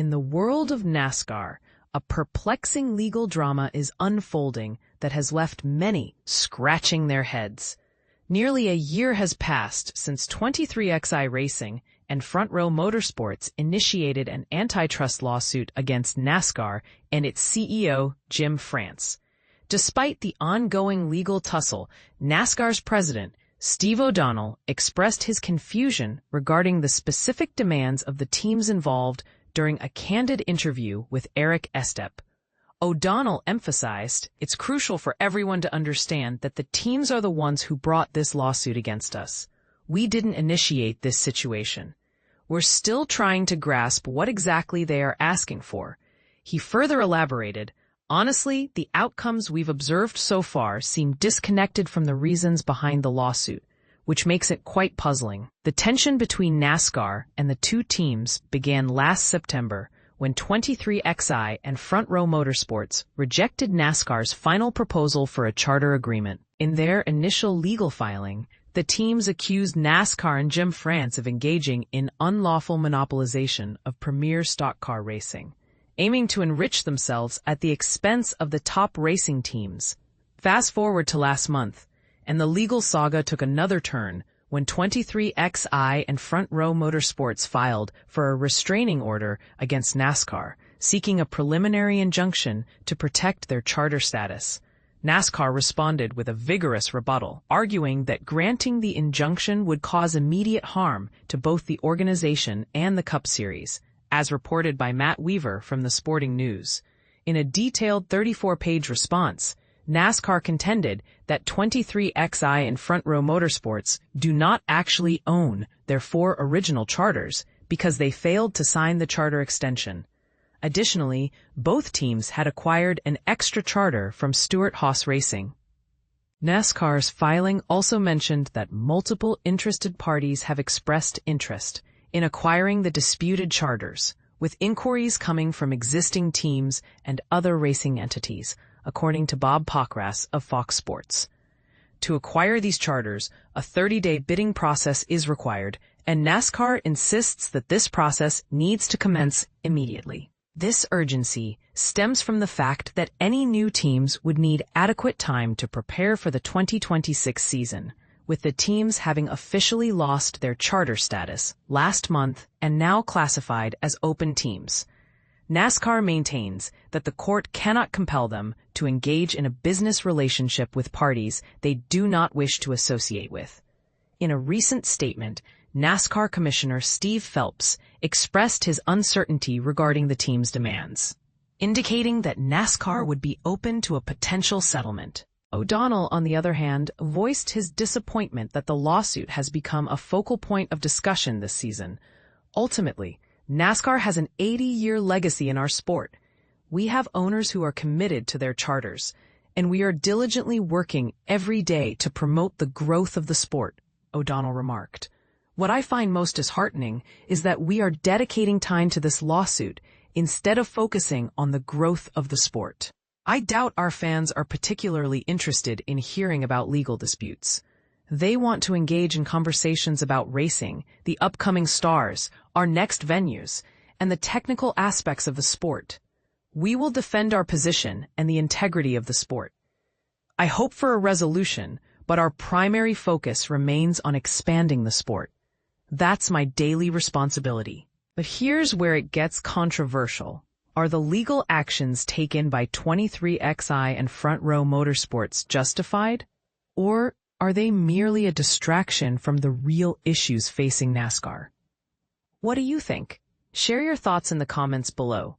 In the world of NASCAR, a perplexing legal drama is unfolding that has left many scratching their heads. Nearly a year has passed since 23XI Racing and Front Row Motorsports initiated an antitrust lawsuit against NASCAR and its CEO, Jim France. Despite the ongoing legal tussle, NASCAR's president, Steve O'Donnell, expressed his confusion regarding the specific demands of the teams involved during a candid interview with Eric Estep. O'Donnell emphasized, "It's crucial for everyone to understand that the teams are the ones who brought this lawsuit against us. We didn't initiate this situation. We're still trying to grasp what exactly they are asking for." He further elaborated, "Honestly, the outcomes we've observed so far seem disconnected from the reasons behind the lawsuit, which makes it quite puzzling." The tension between NASCAR and the two teams began last September when 23XI and Front Row Motorsports rejected NASCAR's final proposal for a charter agreement. In their initial legal filing, the teams accused NASCAR and Jim France of engaging in unlawful monopolization of premier stock car racing, aiming to enrich themselves at the expense of the top racing teams. Fast forward to last month, and the legal saga took another turn when 23XI and Front Row Motorsports filed for a restraining order against NASCAR, seeking a preliminary injunction to protect their charter status. NASCAR responded with a vigorous rebuttal, arguing that granting the injunction would cause immediate harm to both the organization and the Cup Series, as reported by Matt Weaver from the Sporting News. In a detailed 34-page response, NASCAR contended that 23XI and Front Row Motorsports do not actually own their 4 original charters because they failed to sign the charter extension. Additionally, both teams had acquired an extra charter from Stewart-Haas Racing. NASCAR's filing also mentioned that multiple interested parties have expressed interest in acquiring the disputed charters, with inquiries coming from existing teams and other racing entities, according to Bob Pockras of Fox Sports. To acquire these charters, a 30-day bidding process is required, and NASCAR insists that this process needs to commence immediately. This urgency stems from the fact that any new teams would need adequate time to prepare for the 2026 season, with the teams having officially lost their charter status last month and now classified as open teams. NASCAR maintains that the court cannot compel them to engage in a business relationship with parties they do not wish to associate with. In a recent statement, NASCAR Commissioner Steve Phelps expressed his uncertainty regarding the team's demands, indicating that NASCAR would be open to a potential settlement. O'Donnell, on the other hand, voiced his disappointment that the lawsuit has become a focal point of discussion this season. Ultimately, NASCAR has an 80-year legacy in our sport. We have owners who are committed to their charters, and we are diligently working every day to promote the growth of the sport, O'Donnell remarked. What I find most disheartening is that we are dedicating time to this lawsuit instead of focusing on the growth of the sport. I doubt our fans are particularly interested in hearing about legal disputes. They want to engage in conversations about racing, the upcoming stars, our next venues, and the technical aspects of the sport. We will defend our position and the integrity of the sport. I hope for a resolution, but our primary focus remains on expanding the sport. That's my daily responsibility. But here's where it gets controversial. Are the legal actions taken by 23XI and Front Row Motorsports justified? Or are they merely a distraction from the real issues facing NASCAR? What do you think? Share your thoughts in the comments below.